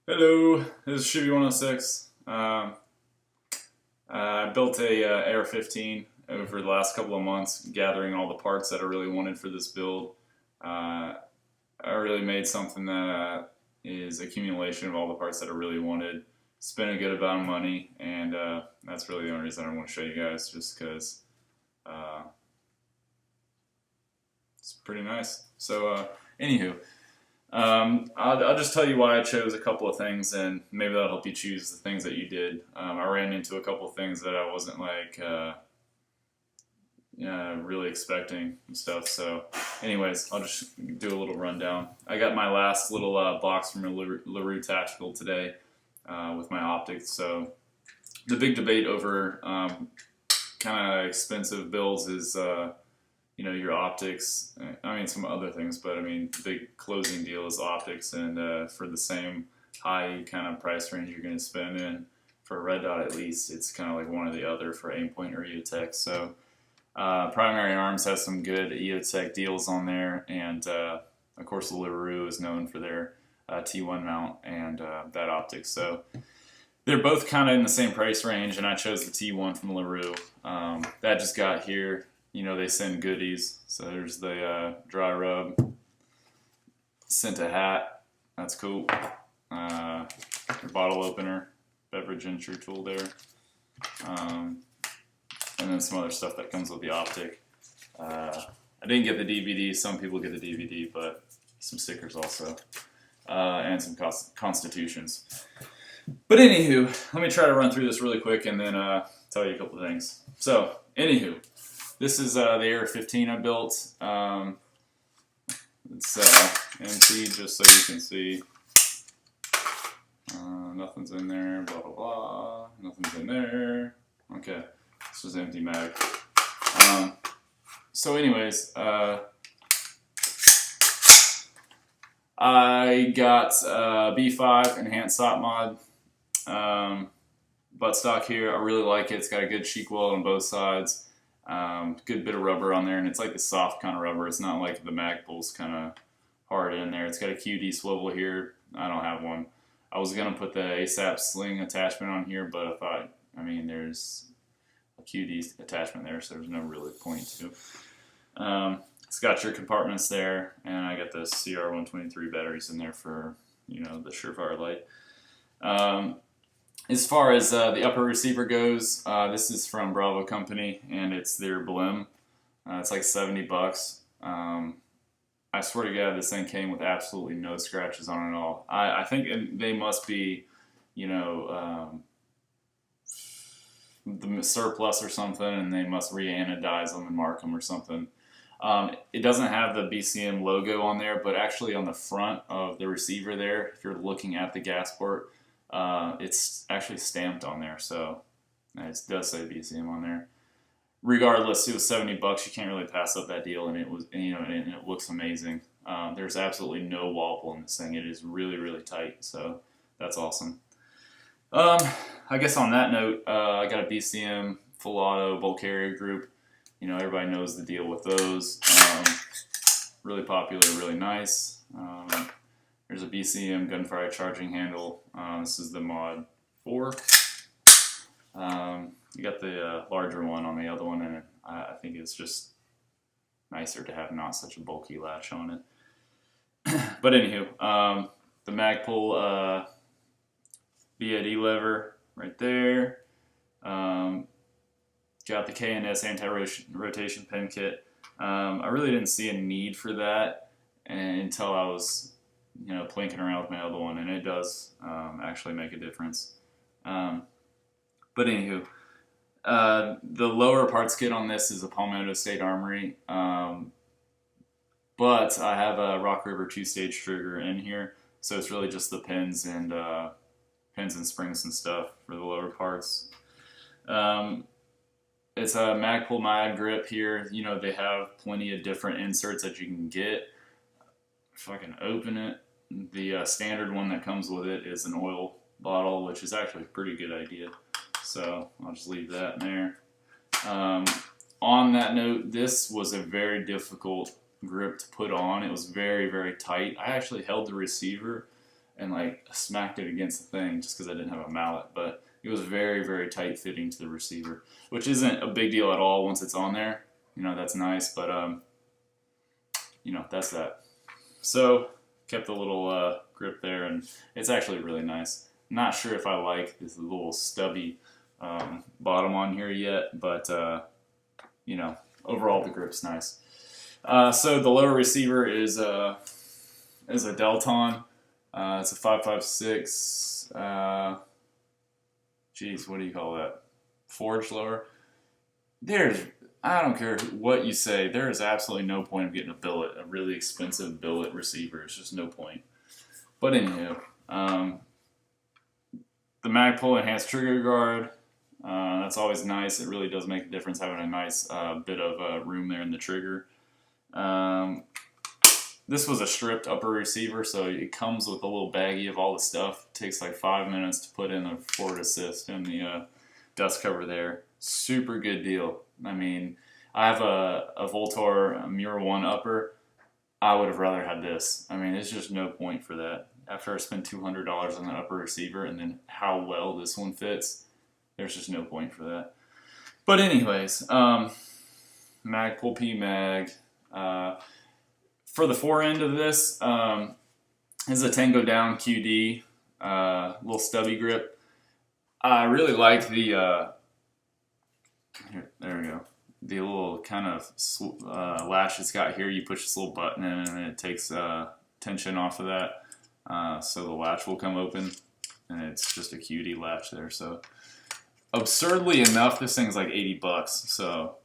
Hello, this is Shibby106. I built a Air 15 over the last couple of months, gathering all the parts that I really wanted for this build. Uh, I really made something that is accumulation of all the parts that I really wanted. Spent a good amount of money, and that's really the only reason I want to show you guys, just because uh, it's pretty nice. So, anywho. I'll just tell you why I chose a couple of things, and maybe that'll help you choose the things that you did. I ran into a couple of things that I wasn't really expecting and stuff. So, anyways, I'll just do a little rundown. I got my last little box from LaRue Tactical today with my optics. So, the big debate over kind of expensive builds is your optics. I mean, some other things, but I mean, the big closing deal is optics, and for the same high kind of price range you're going to spend in for a red dot, at least it's kind of like one or the other for Aimpoint or EOTech. So, Primary Arms has some good EOTech deals on there, and of course, the LaRue is known for their T1 mount and that optic. So. They're both kind of in the same price range, and I chose the T1 from LaRue. That just got here. They send goodies. So there's the dry rub. Sent a hat. That's cool. Your bottle opener. Beverage entry tool there. And then some other stuff that comes with the optic. I didn't get the DVD. Some people get the DVD, but some stickers also. And some constitutions. But anywho, let me try to run through this really quick and then tell you a couple of things. So, anywho, this is the Air 15 I built. It's empty, just so you can see. Nothing's in there, blah, blah, blah. Nothing's in there. Okay, this was empty mag. So anyways, I got B5 Enhanced Stop Mod buttstock here. I really like it. It's got a good cheek weld on both sides. Good bit of rubber on there, and it's like the soft kind of rubber. It's not like the Magpul's kind of hard in there. It's got a QD swivel here. I don't have one. I was going to put the ASAP sling attachment on here, but I thought, there's a QD attachment there, so there's no really point to. It's got your compartments there, and I got the CR123 batteries in there for, the Surefire light. As far as the upper receiver goes, this is from Bravo Company, and it's their Blim. It's like $70. I swear to God, this thing came with absolutely no scratches on it at all. I think they must be, the surplus or something, and they must re-anodize them and mark them or something. It doesn't have the BCM logo on there, but actually on the front of the receiver there, if you're looking at the gas port, it's actually stamped on there, so it does say BCM on there. Regardless, it was $70. You can't really pass up that deal, and it was, and it looks amazing. There's absolutely no wobble in this thing. It is really, really tight, so that's awesome. I guess on that note, I got a BCM full auto bulk carrier group. Everybody knows the deal with those. Really popular, really nice. There's a BCM gunfire charging handle. This is the mod 4. You got the larger one on the other one, and I think it's just nicer to have not such a bulky latch on it. But anywho, the Magpul BID lever right there. Got the K&S anti-rotation pin kit. I really didn't see a need for that until I was, plinking around with my other one, and it does actually make a difference. But anywho, the lower parts kit on this is a Palmetto State Armory, but I have a Rock River 2-stage trigger in here, so it's really just the pins and springs and stuff for the lower parts. It's a Magpul Mag grip here. They have plenty of different inserts that you can get. If I can open it, the standard one that comes with it is an oil bottle, which is actually a pretty good idea. So I'll just leave that in there. On that note, this was a very difficult grip to put on. It was very, very tight. I actually held the receiver and like smacked it against the thing just because I didn't have a mallet. But it was very, very tight fitting to the receiver, which isn't a big deal at all once it's on there. You know, that's nice, but you know, that's that. So kept a little grip there, and it's actually really nice. I'm not sure if I like this little stubby bottom on here yet, but you know, overall the grip's nice. So the lower receiver is a Delton. It's a 556. Geez, what do you call that? Forged lower. I don't care what you say. There is absolutely no point of getting a really expensive billet receiver. It's just no point. But anywho, the Magpul enhanced trigger guard. That's always nice. It really does make a difference having a nice bit of room there in the trigger. This was a stripped upper receiver, so it comes with a little baggie of all the stuff. It takes like 5 minutes to put in the forward assist and the dust cover there. Super good deal. I mean, I have a Voltor Mura 1 upper. I would have rather had this. I mean, there's just no point for that. After I spend $200 on the upper receiver and then how well this one fits, there's just no point for that. But anyways, Magpul P-Mag. For the fore end of this, is a Tango Down QD, little stubby grip. I really like the, there we go, the little kind of latch it's got here. You push this little button in and it takes tension off of that, so the latch will come open, and it's just a QD latch there. So absurdly enough, this thing's like $80, so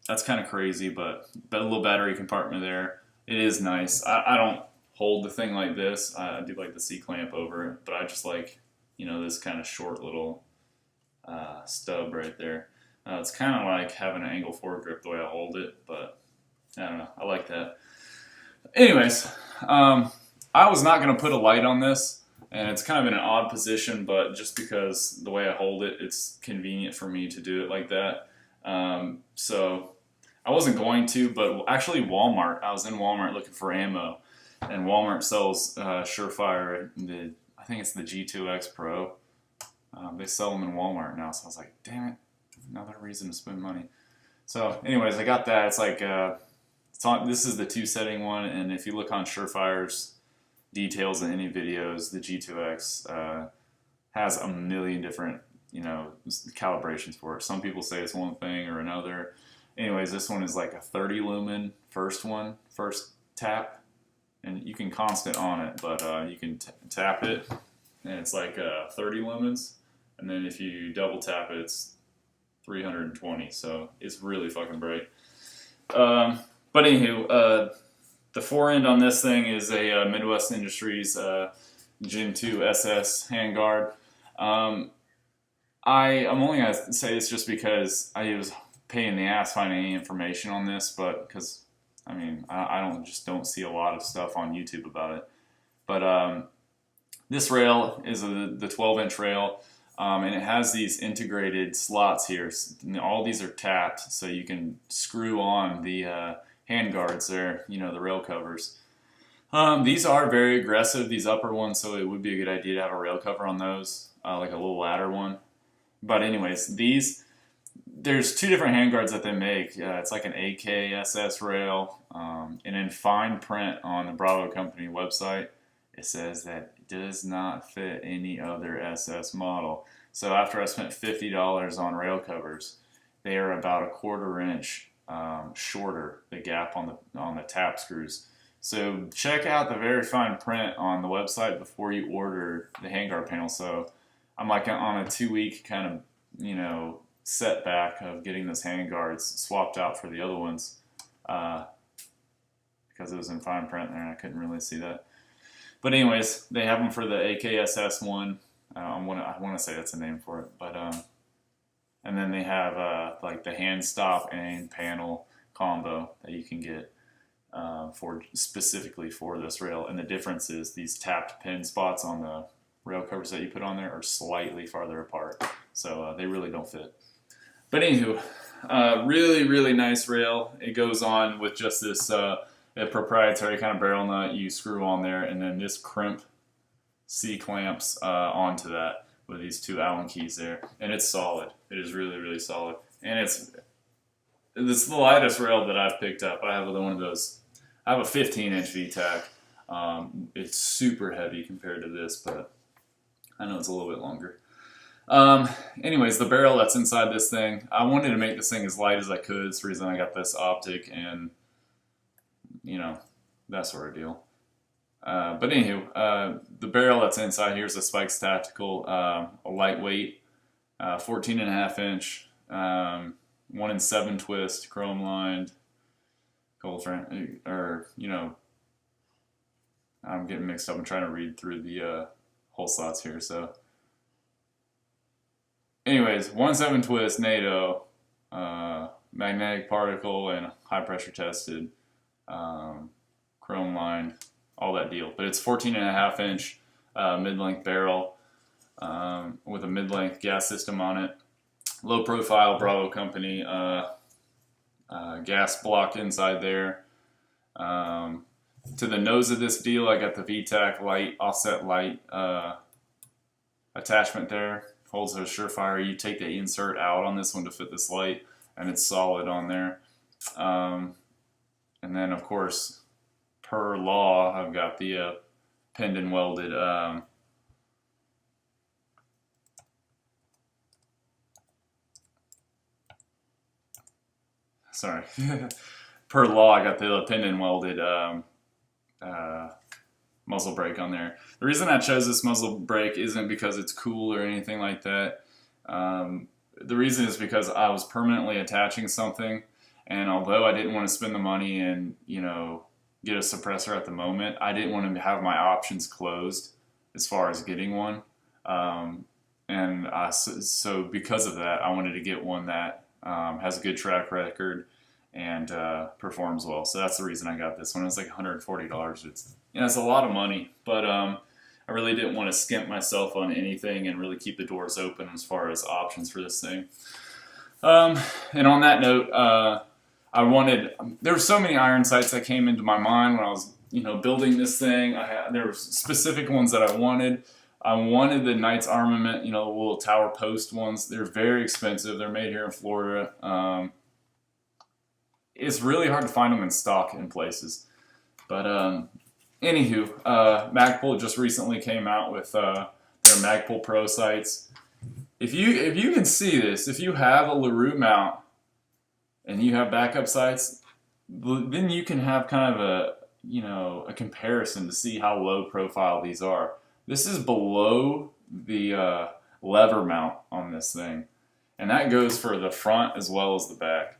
that's kind of crazy, but a little battery compartment there. It is nice. I don't hold the thing like this. I do like the C-clamp over it, but I just like, you know, this kind of short little stub right there. It's kind of like having an angle foregrip the way I hold it, but I don't know. I like that. Anyways, I was not going to put a light on this, and it's kind of in an odd position, but just because the way I hold it, it's convenient for me to do it like that. So I wasn't going to, but actually Walmart, I was in Walmart looking for ammo, and Walmart sells Surefire, I think it's the G2X Pro. They sell them in Walmart now, so I was like, damn it, another reason to spend money. So anyways, I got that. It's like, this is the 2-setting one, and if you look on Surefire's details in any videos, the G2X has a million different, you know, calibrations for it. Some people say it's one thing or another. Anyways, this one is like a 30 lumen first tap, and you can constant on it, but you can tap it, and it's like 30 lumens, and then if you double tap it, it's 320, so it's really fucking bright. But anywho, the fore end on this thing is a Midwest Industries Gen 2 SS handguard. I'm only going to say this just because I was pain in the ass finding any information on this, but because I mean I don't see a lot of stuff on YouTube about it. But this rail is the 12-inch rail, and it has these integrated slots here. All these are tapped, so you can screw on the hand guards there, you know, the rail covers. These are very aggressive, these upper ones, so it would be a good idea to have a rail cover on those, like a little ladder one. But anyways, there's two different handguards that they make. It's like an AKSS rail, and in fine print on the Bravo Company website, it says that it does not fit any other SS model. So after I spent $50 on rail covers, they are about a 1/4 inch shorter, the gap on the tap screws. So check out the very fine print on the website before you order the handguard panel. So I'm like on a 2-week kind of, you know, setback of getting those handguards swapped out for the other ones, because it was in fine print there and I couldn't really see that. But anyways, they have them for the AKSS one. I want to say that's a name for it, but and then they have like the hand stop and panel combo that you can get for specifically for this rail. And the difference is these tapped pin spots on the rail covers that you put on there are slightly farther apart, so they really don't fit. But anywho, really, really nice rail. It goes on with just this a proprietary kind of barrel nut you screw on there, and then this crimp C-clamps onto that with these 2 Allen keys there, and it's solid. It is really, really solid, and it's the lightest rail that I've picked up. I have one of those. I have a 15-inch VTAC. It's super heavy compared to this, but I know it's a little bit longer. Anyways, the barrel that's inside this thing, I wanted to make this thing as light as I could. It's the reason I got this optic and, you know, that sort of deal. But anywho, the barrel that's inside here is a Spikes Tactical, a lightweight, 14.5 inch, 1 in 7 twist, chrome lined, gold frame, or, you know, I'm getting mixed up. I'm trying to read through the hole slots here. So, anyways, 1 in 7 twist, NATO, magnetic particle, and high pressure tested, chrome lined, all that deal. But it's 14.5 inch mid-length barrel with a mid-length gas system on it. Low profile Bravo Company gas block inside there. To the nose of this deal, I got the VTAC light, offset light attachment there. Holds a Surefire. You take the insert out on this one to fit this light, and it's solid on there. And then, of course, per law, I've got the pinned and welded sorry. Per law, I got the pinned and welded muzzle brake on there. The reason I chose this muzzle brake isn't because it's cool or anything like that. The reason is because I was permanently attaching something, and although I didn't want to spend the money and, you know, get a suppressor at the moment, I didn't want to have my options closed as far as getting one. So because of that, I wanted to get one that has a good track record and performs well. So that's the reason I got this one. It was like $140. It's, you know, it's a lot of money, but I really didn't want to skimp myself on anything and really keep the doors open as far as options for this thing. And on that note, there were so many iron sights that came into my mind when I was, you know, building this thing. There were specific ones that I wanted. I wanted the Knights Armament, you know, the little tower post ones. They're very expensive. They're made here in Florida. It's really hard to find them in stock in places. But anywho, Magpul just recently came out with their Magpul Pro sights. If you can see this, if you have a LaRue mount and you have backup sights, then you can have kind of a comparison to see how low profile these are. This is below the lever mount on this thing, and that goes for the front as well as the back.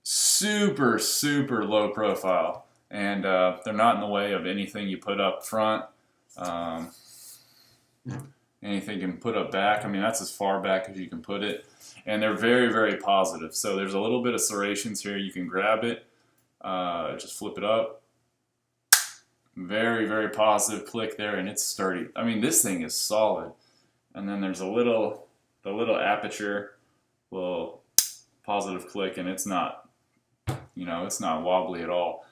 Super, super low profile, and they're not in the way of anything you put up front. Anything you can put up back. I mean, that's as far back as you can put it. And they're very, very positive. So there's a little bit of serrations here. You can grab it, just flip it up. Very, very positive click there, and it's sturdy. I mean, this thing is solid. And then there's the little aperture, little positive click, and it's not, it's not wobbly at all.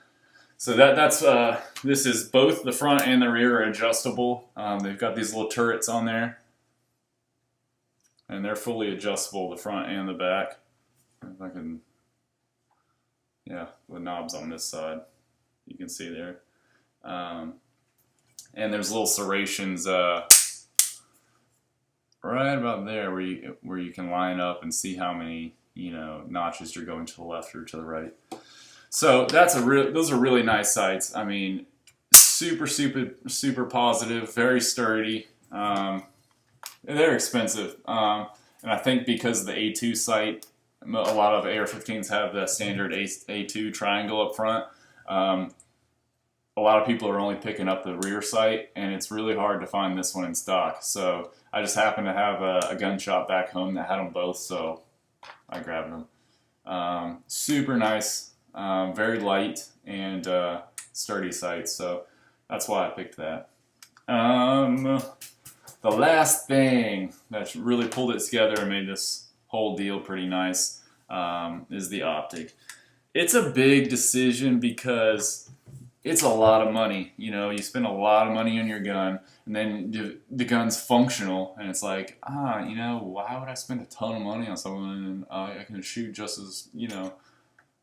So this is both the front and the rear are adjustable. They've got these little turrets on there, and they're fully adjustable, the front and the back. If I can, yeah, the knobs on this side, you can see there. And there's little serrations right about there where you can line up and see how many notches you're going to the left or to the right. So those are really nice sights. I mean, super, super, super positive, very sturdy. They're expensive, and I think because of the A2 sight, a lot of AR-15s have the standard A2 triangle up front. A lot of people are only picking up the rear sight, and it's really hard to find this one in stock. So I just happened to have a gun shop back home that had them both, so I grabbed them. Super nice. Very light and sturdy sights, so that's why I picked that. The last thing that really pulled it together and made this whole deal pretty nice is the optic. It's a big decision because it's a lot of money. You know, you spend a lot of money on your gun, and then the gun's functional, and it's like, you know, why would I spend a ton of money on someone and I can shoot just as, you know,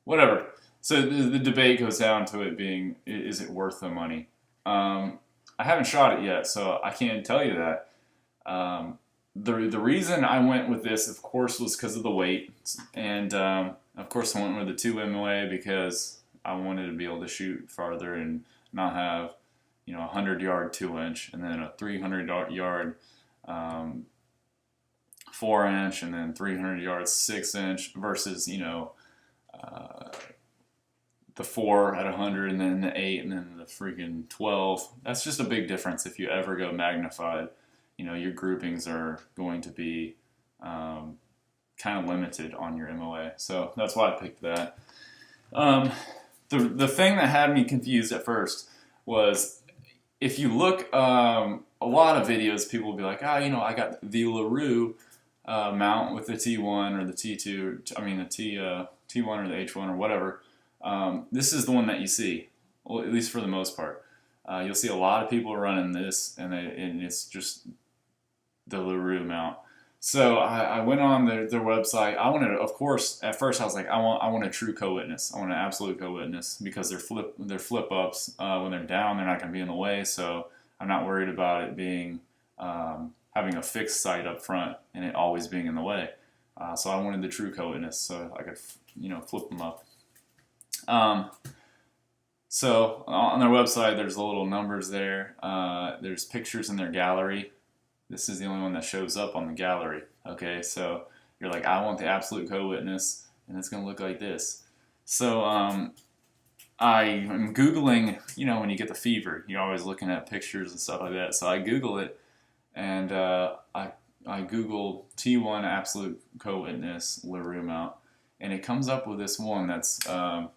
whatever. So the debate goes down to it being, is it worth the money? I haven't shot it yet, so I can't tell you that. The reason I went with this, of course, was because of the weight, and of course I went with the 2 MOA because I wanted to be able to shoot farther and not have, you know, a 100-yard 2-inch and then a 300-yard 4-inch and then 300 yards 6-inch versus, you know, the 4 at 100 and then the 8 and then the freaking 12. That's just a big difference if you ever go magnified. You know, your groupings are going to be kind of limited on your MOA. So that's why I picked that. The thing that had me confused at first was, if you look, a lot of videos, people will be like, you know, I got the LaRue mount with the T1 or the T2, I mean the T1 or the H1 or whatever. This is the one that you see, well, at least for the most part. You'll see a lot of people running this, and it's just the LaRue mount. So I went on their website. I wanted, of course, at first I was like, I want a true co-witness. I want an absolute co-witness, because their flip ups, when they're down, they're not going to be in the way. So I'm not worried about it being having a fixed sight up front and it always being in the way. So I wanted the true co-witness, so I could, you know, flip them up. So on their website, there's the little numbers there. There's pictures in their gallery. This is the only one that shows up on the gallery. Okay, so you're like, I want the absolute co-witness, and it's going to look like this. So I'm Googling, you know, when you get the fever, you're always looking at pictures and stuff like that. So I Google it, and I Google T1 absolute co-witness LaRue mount, and it comes up with this one that's, and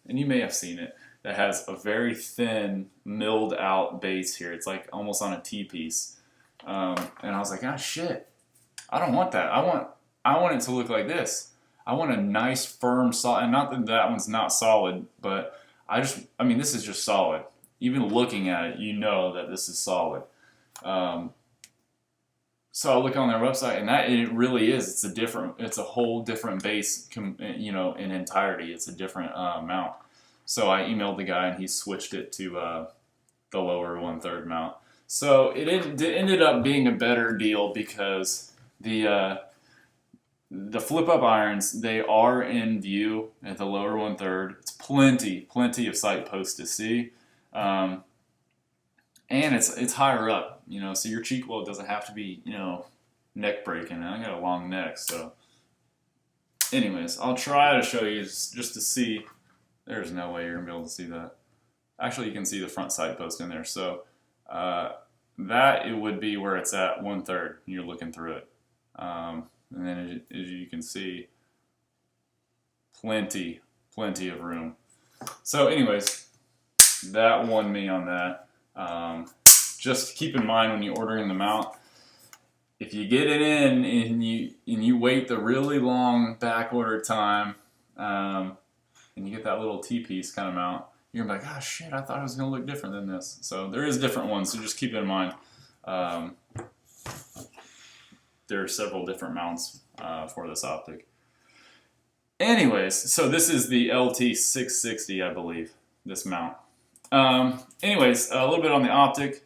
you may have seen it, that has a very thin, milled out base here. It's like almost on a T-piece. And I was like, shit, I don't want that. I want it to look like this. I want a nice, firm, solid, and not that one's not solid, but I mean, this is just solid. Even looking at it, you know that this is solid. So I look on their website, and it really is. It's a whole different base, you know, in entirety. It's a different mount. So I emailed the guy, and he switched it to the lower 1/3 mount. So it ended up being a better deal, because the flip up irons, they are in view at the lower 1/3. It's plenty of sight posts to see, and it's higher up, you know, so your cheek weld doesn't have to be, you know, neck breaking. I got a long neck, so anyways, I'll try to show you just to see. There's no way you're gonna be able to see that. Actually, you can see the front sight post in there. So that it would be where it's at 1/3. You're looking through it, and then as you can see, plenty of room. So anyways, that won me on that. Just keep in mind when you're ordering the mount, if you get it in and you wait the really long back order time, and you get that little T-piece kind of mount, you're gonna be like, shit, I thought it was gonna look different than this. So there is different ones, so just keep it in mind. There are several different mounts for this optic. Anyways, so this is the LT660, I believe, this mount. Anyways, a little bit on the optic.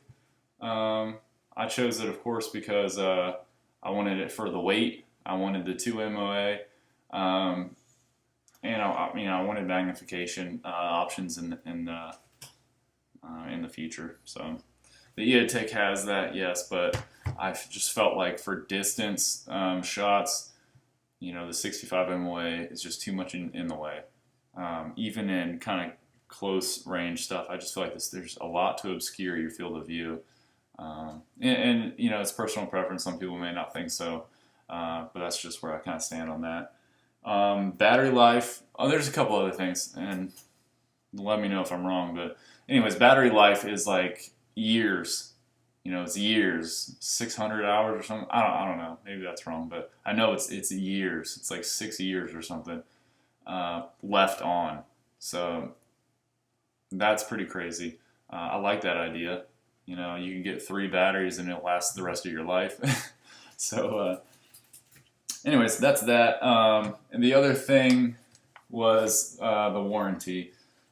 I chose it, of course, because I wanted it for the weight. I wanted the 2 MOA. And I wanted magnification options in the future. So the EOTech has that, yes, but I just felt like for distance shots, you know, the 65 MOA is just too much in the way. Even in kind of close range stuff, I just feel like there's a lot to obscure your field of view. And you know, it's personal preference. Some people may not think so, but that's just where I kind of stand on that. Battery life, there's a couple other things, and let me know if I'm wrong, but anyways, battery life is like years. You know, it's years, 600 hours or something. I don't know, maybe that's wrong, but I know it's years. It's like 6 years or something left on. So That's pretty crazy. I like that idea. You know, you can get 3 batteries and it'll last the rest of your life. So, anyways, that's that. And the other thing was the warranty.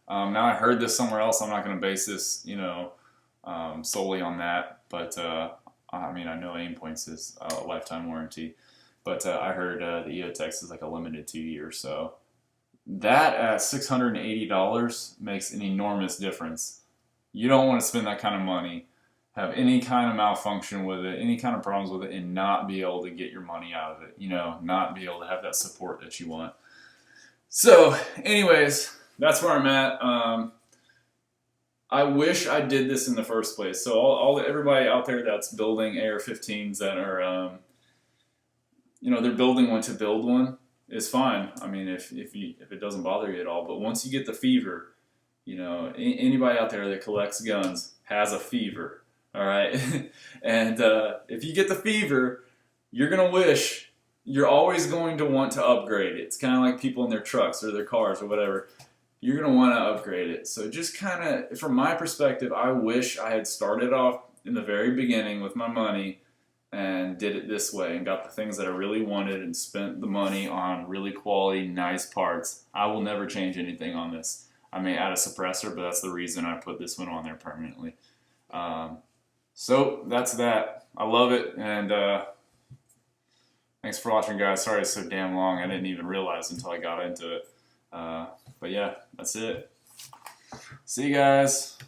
Now I heard this somewhere else. I'm not going to base this, solely on that. But I mean, I know Aimpoints is a lifetime warranty. But I heard the EOTech is like a limited 2 years. So that at $680 makes an enormous difference. You don't want to spend that kind of money, have any kind of malfunction with it, any kind of problems with it, and not be able to get your money out of it. Not be able to have that support that you want. So, anyways, that's where I'm at. I wish I did this in the first place. So, everybody out there that's building AR-15s that are, they're building one to build one is fine. I mean, if it doesn't bother you at all. But once you get the fever, anybody out there that collects guns has a fever. All right, and if you get the fever, you're gonna wish. You're always going to want to upgrade it. It's kind of like people in their trucks or their cars or whatever. You're going to want to upgrade it. So just kind of, from my perspective, I wish I had started off in the very beginning with my money and did it this way and got the things that I really wanted and spent the money on really quality, nice parts. I will never change anything on this. I may add a suppressor, but that's the reason I put this one on there permanently. So that's that. I love it, and thanks for watching, guys. Sorry it's so damn long. I didn't even realize until I got into it. But yeah, that's it. See you guys.